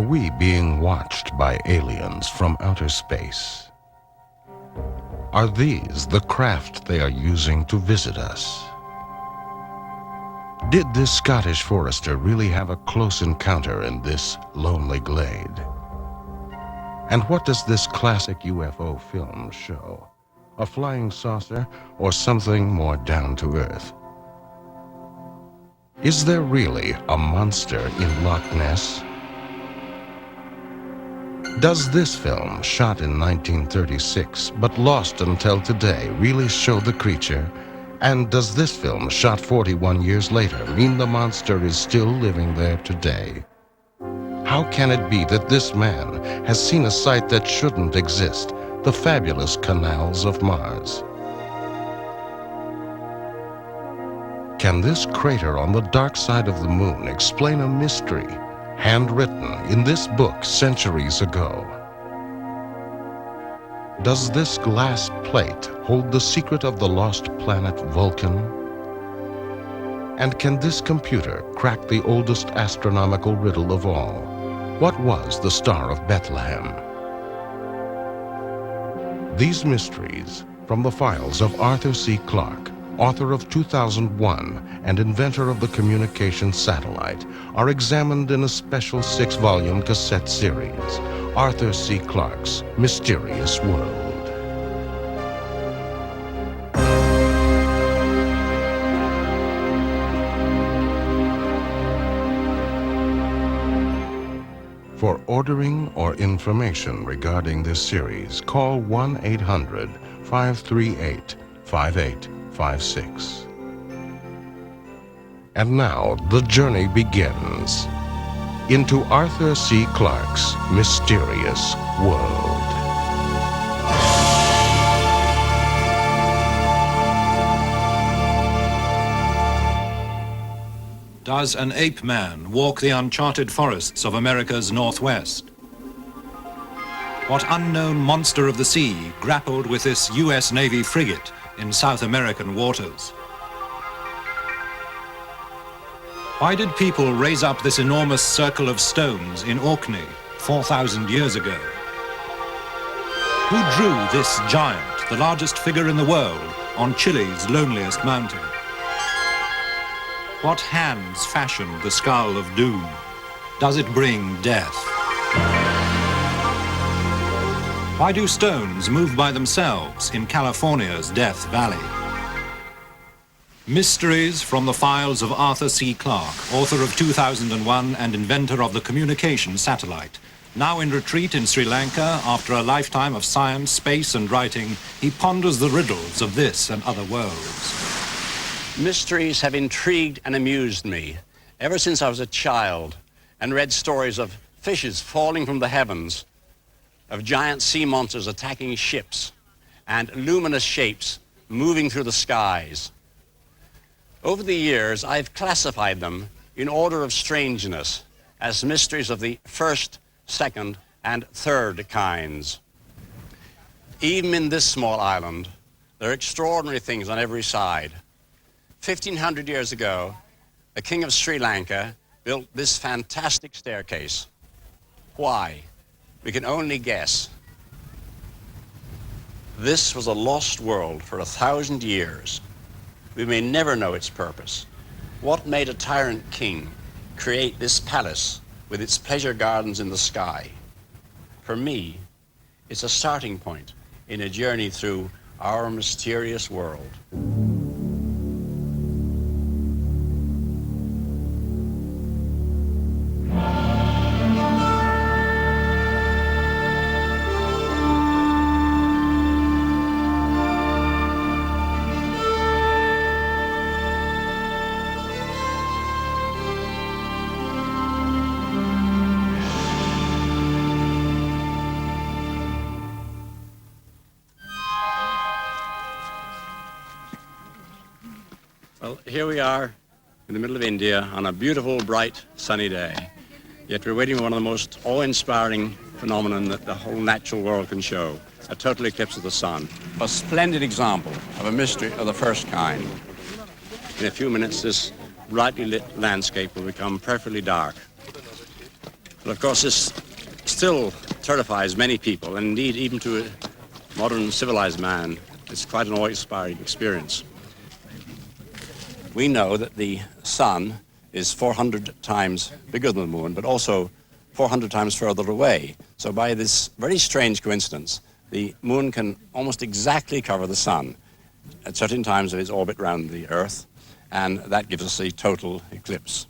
Are we being watched by aliens from outer space? Are these the craft they are using to visit us? Did this Scottish forester really have a close encounter in this lonely glade? And what does this classic UFO film show? A flying saucer or something more down to earth? Is there really a monster in Loch Ness? Does this film, shot in 1936 but lost until today, really show the creature? And does this film, shot 41 years later, mean the monster is still living there today? How can it be that this man has seen a sight that shouldn't exist, the fabulous canals of Mars? Can this crater on the dark side of the moon explain a mystery handwritten in this book centuries ago? Does this glass plate hold the secret of the lost planet Vulcan? And can this computer crack the oldest astronomical riddle of all? What was the Star of Bethlehem? These mysteries, from the files of Arthur C. Clarke, author of 2001 and inventor of the communication satellite, are examined in a special 6-volume cassette series, Arthur C. Clarke's Mysterious World. For ordering or information regarding this series, call 1-800-538-5856. And now the journey begins into Arthur C. Clarke's Mysterious World. Does an ape man walk the uncharted forests of America's Northwest? What unknown monster of the sea grappled with this US Navy frigate in South American waters? Why did people raise up this enormous circle of stones in Orkney 4,000 years ago? Who drew this giant, the largest figure in the world, on Chile's loneliest mountain? What hands fashioned the skull of doom? Does it bring death? Why do stones move by themselves in California's Death Valley? Mysteries from the files of Arthur C. Clarke, author of 2001 and inventor of the communication satellite. Now in retreat in Sri Lanka, after a lifetime of science, space, and writing, he ponders the riddles of this and other worlds. Mysteries have intrigued and amused me ever since I was a child and read stories of fishes falling from the heavens, of giant sea monsters attacking ships, and luminous shapes moving through the skies. Over the years, I've classified them in order of strangeness as mysteries of the first, second, and third kinds. Even in this small island, there are extraordinary things on every side. 1,500 years ago, the king of Sri Lanka built this fantastic staircase. Why? We can only guess. This was a lost world for 1,000 years. We may never know its purpose. What made a tyrant king create this palace with its pleasure gardens in the sky? For me, it's a starting point in a journey through our mysterious world. Well, here we are in the middle of India on a beautiful, bright, sunny day. Yet we're waiting for one of the most awe-inspiring phenomenon that the whole natural world can show, a total eclipse of the sun. A splendid example of a mystery of the first kind. In a few minutes, this brightly lit landscape will become perfectly dark. But of course, this still terrifies many people, and indeed, even to a modern civilized man, it's quite an awe-inspiring experience. We know that the sun is 400 times bigger than the moon, but also 400 times further away. So by this very strange coincidence, the moon can almost exactly cover the sun at certain times of its orbit around the Earth, and that gives us a total eclipse.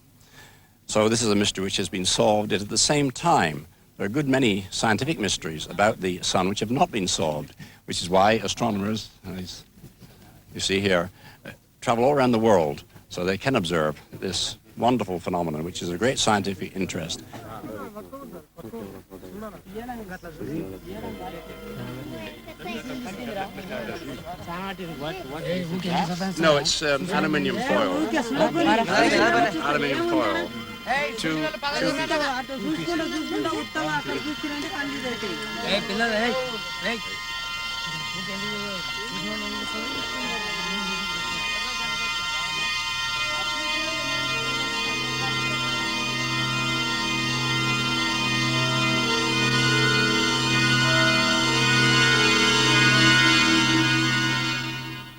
So this is a mystery which has been solved, yet at the same time, there are a good many scientific mysteries about the sun which have not been solved, which is why astronomers, as you see here, travel all around the world so they can observe this wonderful phenomenon, which is of great scientific interest. No, it's aluminium foil. Aluminium foil. Two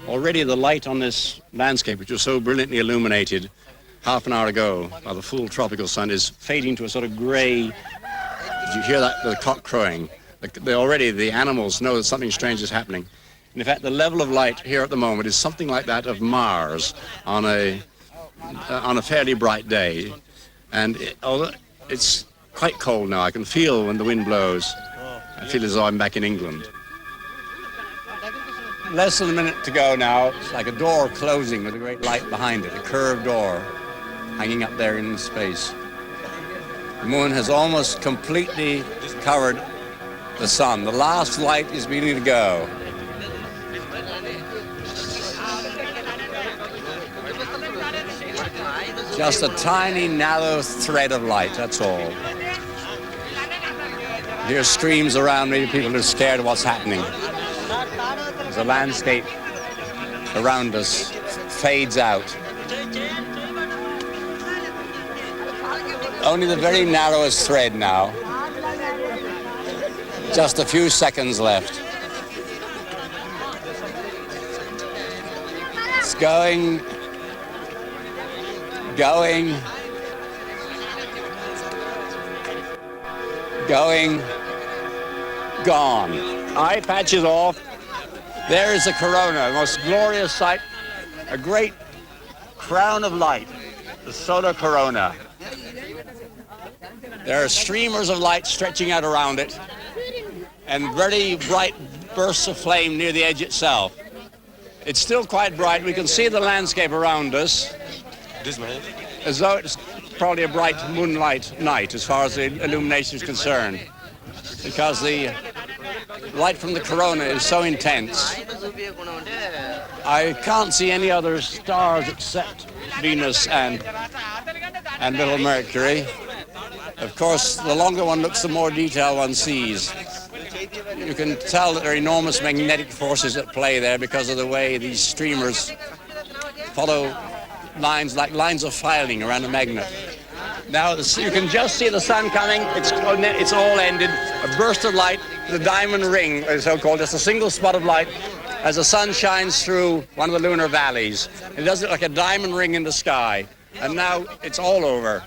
Already the light on this landscape, which was so brilliantly illuminated half an hour ago by the full tropical sun, is fading to a sort of grey. Did you hear that, the cock crowing? Already the animals know that something strange is happening. And in fact, the level of light here at the moment is something like that of Mars on a fairly bright day. And although it's quite cold now, I can feel when the wind blows. I feel as though I'm back in England. Less than a minute to go now. It's like a door closing with a great light behind it, a curved door hanging up there in space. The moon has almost completely covered the sun. The last light is beginning to go. Just a tiny, narrow thread of light, that's all. Hear screams around me, people are scared of what's happening. The landscape around us fades out. Only the very narrowest thread now. Just a few seconds left. It's going, gone. Eye patch is off. There is the corona, the most glorious sight, a great crown of light, the solar corona. There are streamers of light stretching out around it and very bright bursts of flame near the edge itself. It's still quite bright. We can see the landscape around us as though it's probably a bright moonlight night as far as the illumination is concerned, because the light from the corona is so intense. I can't see any other stars except Venus and little Mercury. Of course, the longer one looks, the more detail one sees. You can tell that there are enormous magnetic forces at play there because of the way these streamers follow lines like lines of filing around a magnet. Now you can just see the sun coming. It's all ended. A burst of light, the diamond ring, so-called, just a single spot of light as the sun shines through one of the lunar valleys. It does look like a diamond ring in the sky. And now it's all over.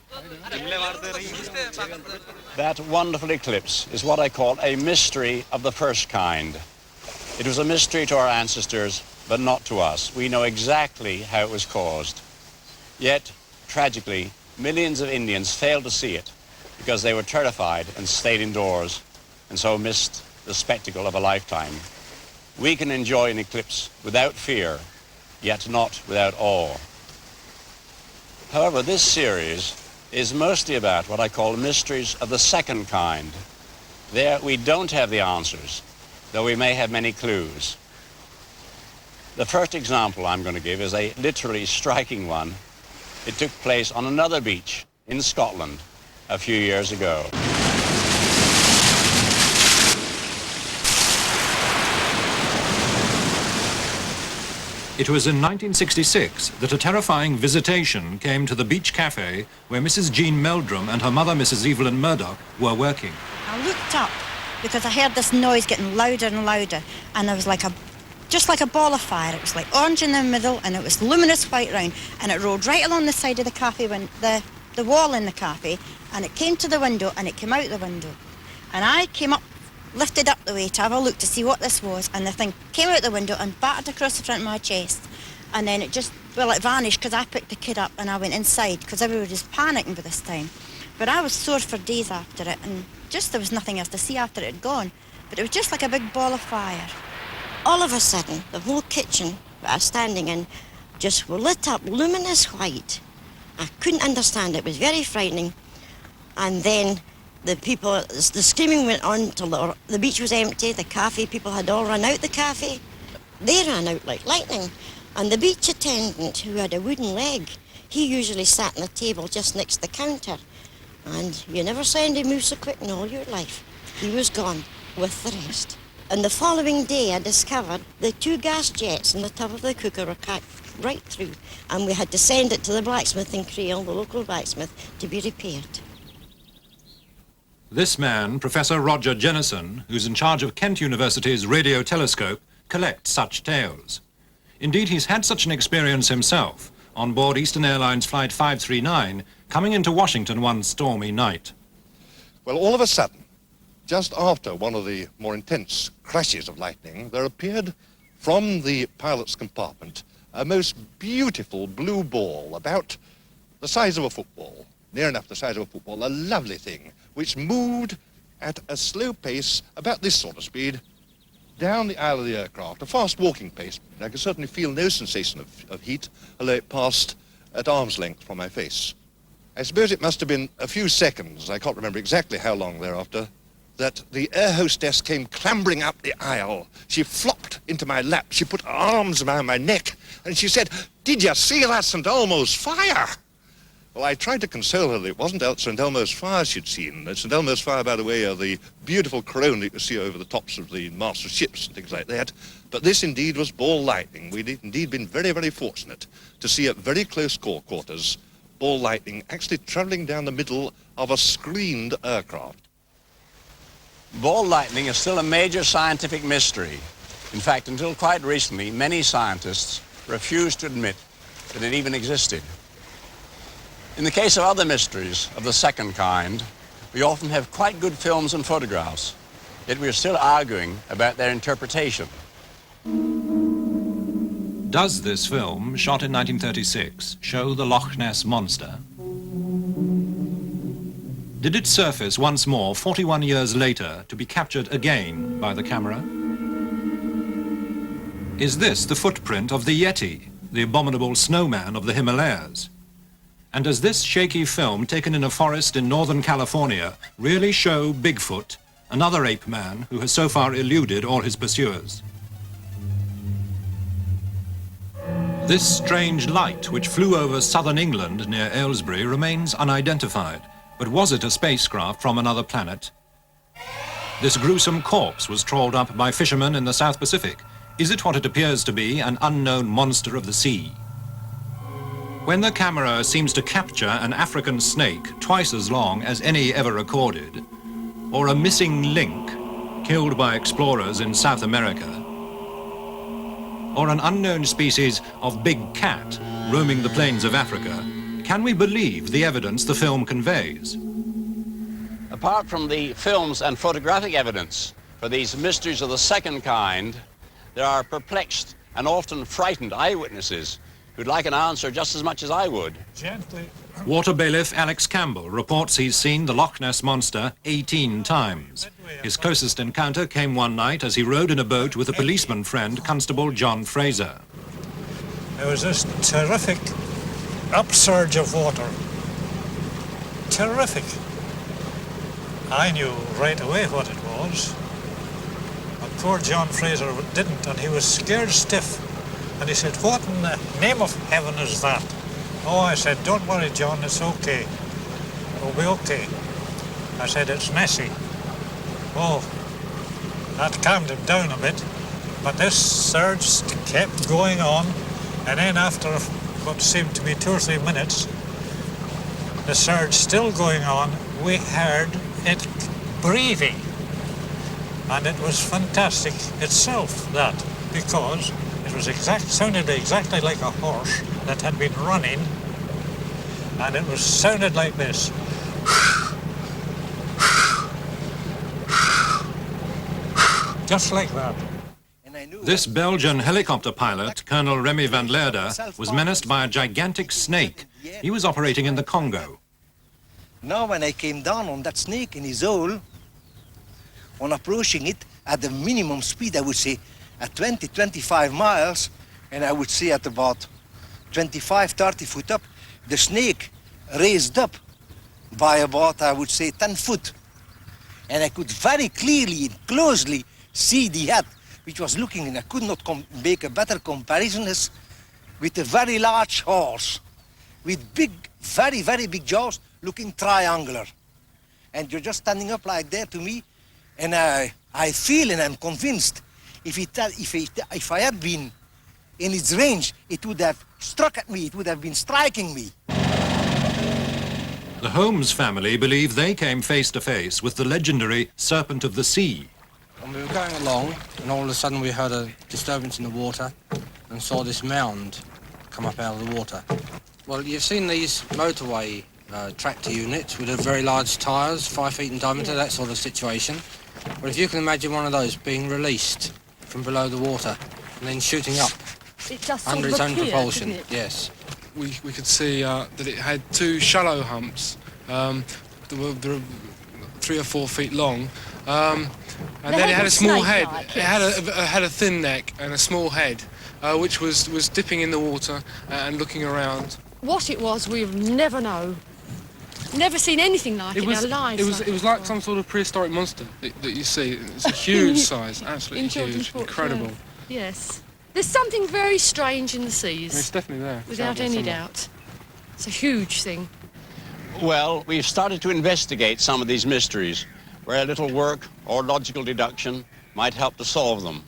That wonderful eclipse is what I call a mystery of the first kind. It was a mystery to our ancestors, but not to us. We know exactly how it was caused. Yet, tragically, millions of Indians failed to see it because they were terrified and stayed indoors, and so missed the spectacle of a lifetime. We can enjoy an eclipse without fear, yet not without awe. However, this series is mostly about what I call mysteries of the second kind. There we don't have the answers, though we may have many clues. The first example I'm going to give is a literally striking one. It took place on another beach in Scotland a few years ago. It was in 1966 that a terrifying visitation came to the beach cafe where Mrs. Jean Meldrum and her mother, Mrs. Evelyn Murdoch, were working. I looked up because I heard this noise getting louder and louder, and there was just like a ball of fire. It was like orange in the middle, and it was luminous white round, and it rolled right along the side of the cafe, the wall in the cafe, and it came to the window, and it came out the window. And I came up, lifted up the way to have a look to see what this was, and the thing came out the window and battered across the front of my chest. And then it vanished because I picked the kid up and I went inside because everybody was panicking by this time. But I was sore for days after it, and there was nothing else to see after it had gone. But it was just like a big ball of fire. All of a sudden, the whole kitchen that I was standing in just lit up luminous white. I couldn't understand it. It was very frightening. And then the screaming went on till the beach was empty. The cafe people had all run out the cafe. They ran out like lightning. And the beach attendant, who had a wooden leg, he usually sat on the table just next to the counter. And you never saw anybody move so quick in all your life. He was gone with the rest. And the following day, I discovered the 2 gas jets in the top of the cooker were cracked right through. And we had to send it to the blacksmith in Creole, the local blacksmith, to be repaired. This man, Professor Roger Jennison, who's in charge of Kent University's radio telescope, collects such tales. Indeed, he's had such an experience himself on board Eastern Airlines Flight 539, coming into Washington one stormy night. Well, all of a sudden, just after one of the more intense crashes of lightning, there appeared from the pilot's compartment a most beautiful blue ball, about the size of a football, near enough the size of a football, a lovely thing, which moved at a slow pace, about this sort of speed, down the aisle of the aircraft, a fast walking pace. I could certainly feel no sensation of heat, although it passed at arm's length from my face. I suppose it must have been a few seconds, I can't remember exactly how long thereafter, that the air hostess came clambering up the aisle. She flopped into my lap, she put her arms around my neck, and she said, "Did you see that St. Elmo's fire?" Well, I tried to console her that it wasn't St. Elmo's fire she'd seen. St. Elmo's fire, by the way, are the beautiful corona you can see over the tops of the masts of ships and things like that. But this indeed was ball lightning. We'd indeed been very, very fortunate to see at very close quarters ball lightning actually travelling down the middle of a screened aircraft. Ball lightning is still a major scientific mystery. In fact, until quite recently, many scientists refused to admit that it even existed. In the case of other mysteries of the second kind, we often have quite good films and photographs, yet we're still arguing about their interpretation. Does this film, shot in 1936, show the Loch Ness Monster? Did it surface once more 41 years later to be captured again by the camera? Is this the footprint of the Yeti, the abominable snowman of the Himalayas? And does this shaky film taken in a forest in Northern California really show Bigfoot, another ape man who has so far eluded all his pursuers? This strange light which flew over southern England near Aylesbury remains unidentified, but was it a spacecraft from another planet? This gruesome corpse was trawled up by fishermen in the South Pacific. Is it what it appears to be, an unknown monster of the sea? When the camera seems to capture an African snake twice as long as any ever recorded, or a missing link killed by explorers in South America, or an unknown species of big cat roaming the plains of Africa, can we believe the evidence the film conveys? Apart from the films and photographic evidence for these mysteries of the second kind, there are perplexed and often frightened eyewitnesses who'd like an answer just as much as I would. Gently. Water bailiff Alex Campbell reports he's seen the Loch Ness Monster 18 times. His closest encounter came one night as he rowed in a boat with a policeman friend, Constable John Fraser. There was this terrific upsurge of water. Terrific. I knew right away what it was. But poor John Fraser didn't, and he was scared stiff. And he said, "What in the name of heaven is that?" Oh, I said, "Don't worry, John, it's okay. It'll be okay." I said, "It's Nessie." Oh, that calmed him down a bit. But this surge kept going on. And then after what seemed to be 2 or 3 minutes, the surge still going on, we heard it breathing. And it was fantastic itself, that, because it was sounded exactly like a horse that had been running, and it was sounded like this. Just like that. This Belgian helicopter pilot, Colonel Remy van Leerde, was menaced by a gigantic snake. He was operating in the Congo. Now when I came down on that snake in his hole, on approaching it at the minimum speed, I would say at 20, 25 miles, and I would say at about 25, 30 foot up, the snake raised up by about, I would say, 10 foot. And I could very clearly and closely see the head, which was looking, and I could not make a better comparison, as with a very large horse, with big, very, very big jaws, looking triangular. And you're just standing up like that to me, and I feel and I'm convinced if I had been in its range, it would have struck at me, it would have been striking me. The Holmes family believe they came face to face with the legendary Serpent of the Sea. And we were going along, and all of a sudden we heard a disturbance in the water and saw this mound come up out of the water. Well, you've seen these motorway tractor units with very large tyres, 5 feet in diameter, that sort of situation. Well, if you can imagine one of those being released from below the water and then shooting up under its own propulsion, yes. We could see that it had 2 shallow humps. They were 3 or 4 feet long. And then it had a small head. It had a thin neck and a small head, which was dipping in the water and looking around. What it was, we'll never know. Never seen anything like it in our lives. It was like some sort of prehistoric monster that you see. It's a huge size, absolutely huge, incredible. Yes. There's something very strange in the seas. It's definitely there. Without any doubt. It's a huge thing. Well, we've started to investigate some of these mysteries, where a little work or logical deduction might help to solve them.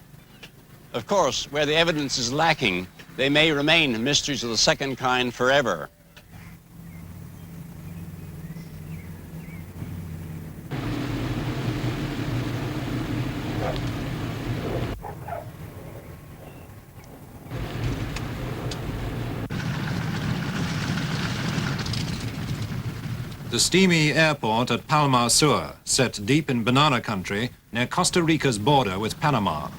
Of course, where the evidence is lacking, they may remain mysteries of the second kind forever. The steamy airport at Palma Sur, set deep in banana country near Costa Rica's border with Panama.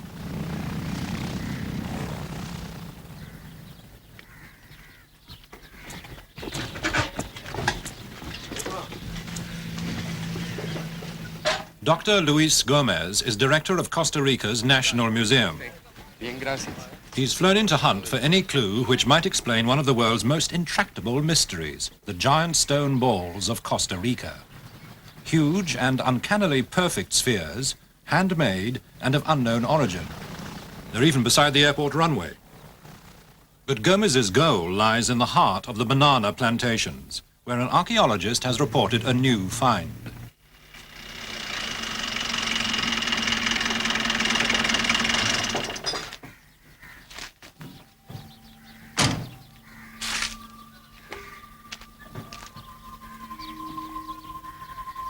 Dr. Luis Gomez is director of Costa Rica's National Museum. Bien, gracias. He's flown in to hunt for any clue which might explain one of the world's most intractable mysteries, the giant stone balls of Costa Rica. Huge and uncannily perfect spheres, handmade and of unknown origin. They're even beside the airport runway. But Gomez's goal lies in the heart of the banana plantations, where an archaeologist has reported a new find.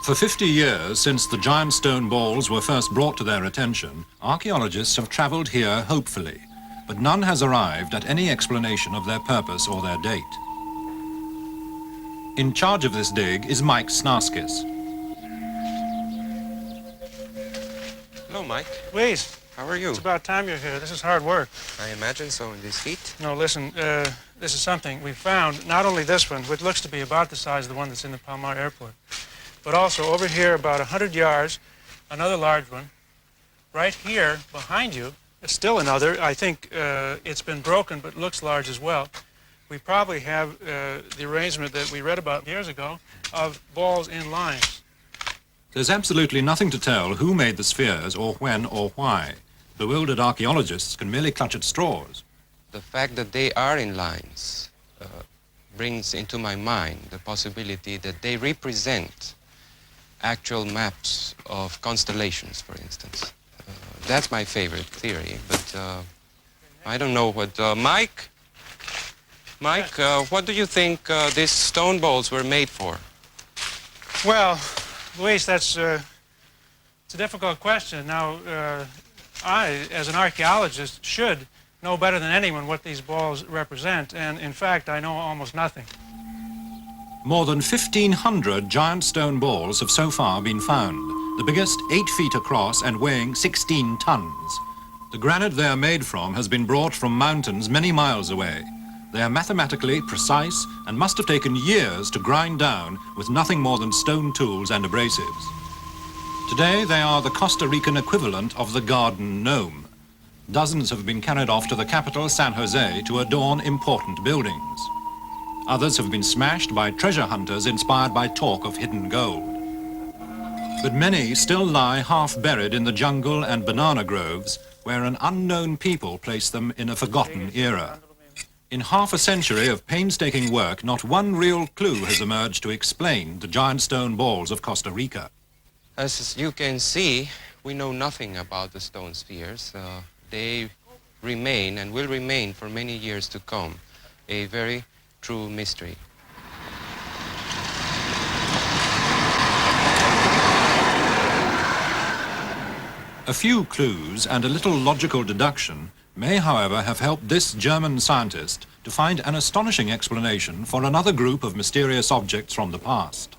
For 50 years, since the giant stone balls were first brought to their attention, archaeologists have travelled here hopefully, but none has arrived at any explanation of their purpose or their date. In charge of this dig is Mike Snarskis. Hello, Mike. Wait. How are you? It's about time you're here. This is hard work. I imagine so in this heat. No, listen, this is something we found, not only this one, which looks to be about the size of the one that's in the Palmar Airport, but also over here about 100 yards, another large one. Right here behind you is still another. I think it's been broken, but looks large as well. We probably have the arrangement that we read about years ago of balls in lines. There's absolutely nothing to tell who made the spheres or when or why. Bewildered archaeologists can merely clutch at straws. The fact that they are in lines brings into my mind the possibility that they represent actual maps of constellations, for instance. That's my favorite theory, but I don't know what... Mike? Mike, what do you think these stone balls were made for? Well, Luis, that's it's a difficult question. Now, I, as an archaeologist, should know better than anyone what these balls represent, and in fact, I know almost nothing. More than 1,500 giant stone balls have so far been found, the biggest 8 feet across and weighing 16 tons. The granite they are made from has been brought from mountains many miles away. They are mathematically precise and must have taken years to grind down with nothing more than stone tools and abrasives. Today they are the Costa Rican equivalent of the garden gnome. Dozens have been carried off to the capital, San Jose, to adorn important buildings. Others have been smashed by treasure hunters inspired by talk of hidden gold. But many still lie half buried in the jungle and banana groves, where an unknown people placed them in a forgotten era. In half a century of painstaking work, not one real clue has emerged to explain the giant stone balls of Costa Rica. As you can see, we know nothing about the stone spheres. They remain and will remain for many years to come a very true mystery. A few clues and a little logical deduction may, however, have helped this German scientist to find an astonishing explanation for another group of mysterious objects from the past.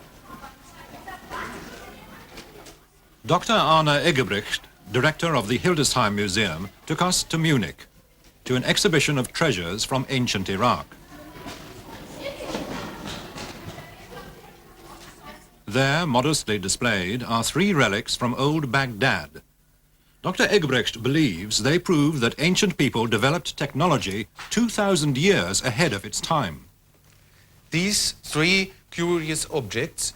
Dr. Arne Eggebrecht, director of the Hildesheim Museum, took us to Munich, to an exhibition of treasures from ancient Iraq. There, modestly displayed, are 3 relics from old Baghdad. Dr. Eggebrecht believes they prove that ancient people developed technology 2,000 years ahead of its time. These 3 curious objects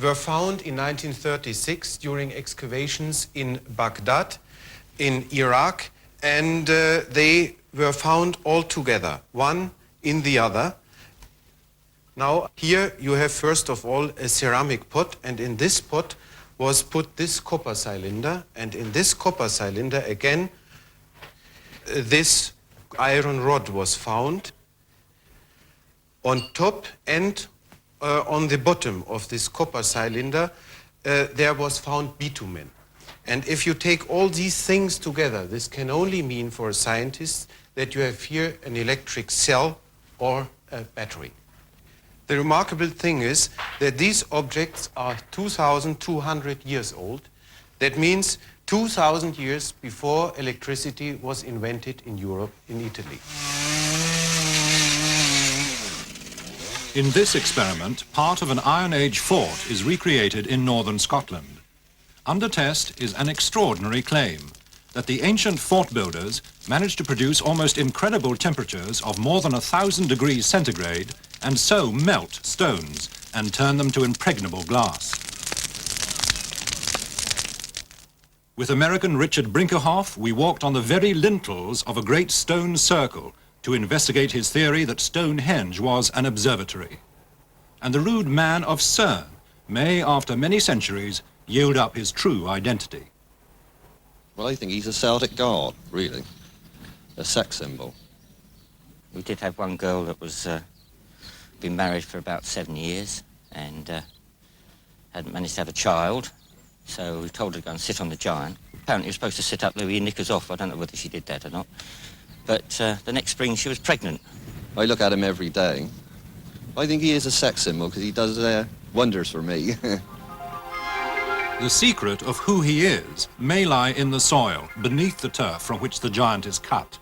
were found in 1936 during excavations in Baghdad, in Iraq, and they were found all together, one in the other. Now, here you have first of all a ceramic pot, and in this pot was put this copper cylinder, and in this copper cylinder again this iron rod was found. On top and on the bottom of this copper cylinder there was found bitumen. And if you take all these things together, this can only mean for a scientist that you have here an electric cell or a battery. The remarkable thing is that these objects are 2,200 years old. That means 2,000 years before electricity was invented in Europe, in Italy. In this experiment, part of an Iron Age fort is recreated in northern Scotland. Under test is an extraordinary claim that the ancient fort builders managed to produce almost incredible temperatures of more than 1,000 degrees centigrade and so melt stones and turn them to impregnable glass. With American Richard Brinkerhoff, we walked on the very lintels of a great stone circle to investigate his theory that Stonehenge was an observatory. And the rude man of CERN may, after many centuries, yield up his true identity. Well, I think he's a Celtic god, really. A sex symbol. We did have one girl that was been married for about 7 years and hadn't managed to have a child, so we told her to go and sit on the giant. Apparently, you're supposed to sit up there with your knickers off. I don't know whether she did that or not. But the next spring, she was pregnant. I look at him every day. I think he is a sex symbol because he does wonders for me. The secret of who he is may lie in the soil, beneath the turf from which the giant is cut.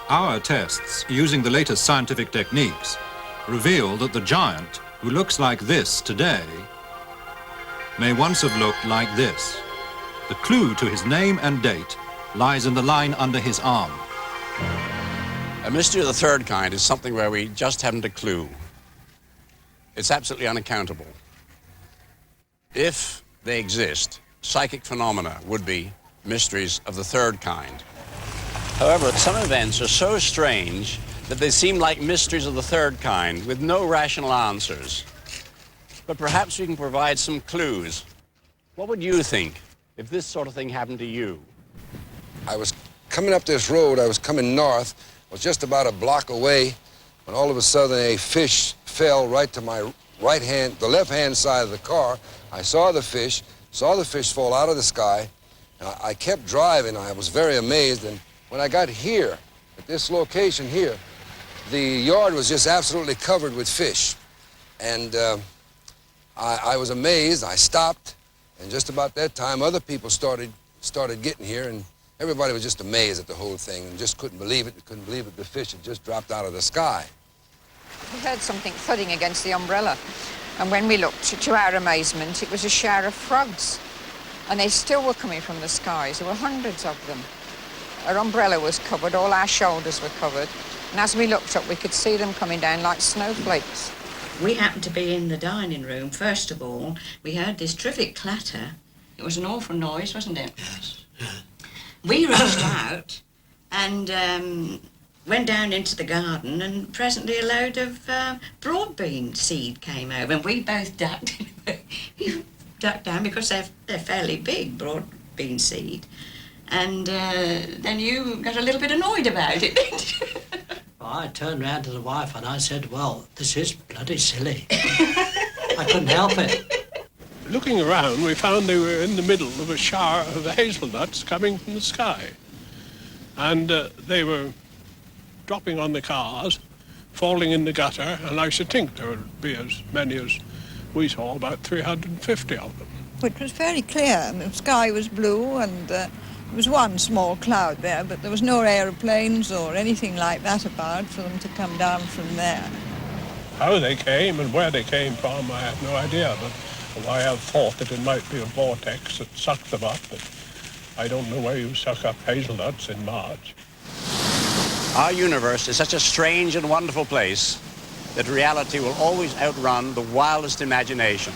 Our tests, using the latest scientific techniques, reveal that the giant, who looks like this today, may once have looked like this. The clue to his name and date lies in the line under his arm. A mystery of the third kind is something where we just haven't a clue. It's absolutely unaccountable. If they exist, psychic phenomena would be mysteries of the third kind. However, some events are so strange that they seem like mysteries of the third kind with no rational answers. But perhaps we can provide some clues. What would you think if this sort of thing happened to you. I was coming up this road, I was coming north, was just about a block away, when all of a sudden a fish fell right to my right hand, the left-hand side of the car. I saw the fish fall out of the sky, and I kept driving. I was very amazed, and when I got here, at this location here, the yard was just absolutely covered with fish. And I was amazed. I stopped, and just about that time, other people started getting here, and everybody was just amazed at the whole thing and just couldn't believe it. Couldn't believe that the fish had just dropped out of the sky. We heard something thudding against the umbrella, and when we looked, to our amazement, it was a shower of frogs, and they still were coming from the skies. There were hundreds of them. Our umbrella was covered, all our shoulders were covered, and as we looked up, we could see them coming down like snowflakes. We happened to be in the dining room. First of all, we heard this terrific clatter. It was an awful noise, wasn't it? Yes. We rushed out and went down into the garden, and presently a load of broad bean seed came over, and we both ducked. Ducked down because they're fairly big, broad bean seed. And then you got a little bit annoyed about it, didn't you? I turned round to the wife and I said, well, this is bloody silly. I couldn't help it. Looking around, we found they were in the middle of a shower of hazelnuts coming from the sky. And they were dropping on the cars, falling in the gutter, and I should think there would be as many as we saw, about 350 of them. It was very clear. The sky was blue, and there was one small cloud there, but there was no aeroplanes or anything like that about for them to come down from there. How they came and where they came from, I have no idea, but I have thought that it might be a vortex that sucked them up, but I don't know where you suck up hazelnuts in March. Our universe is such a strange and wonderful place that reality will always outrun the wildest imagination.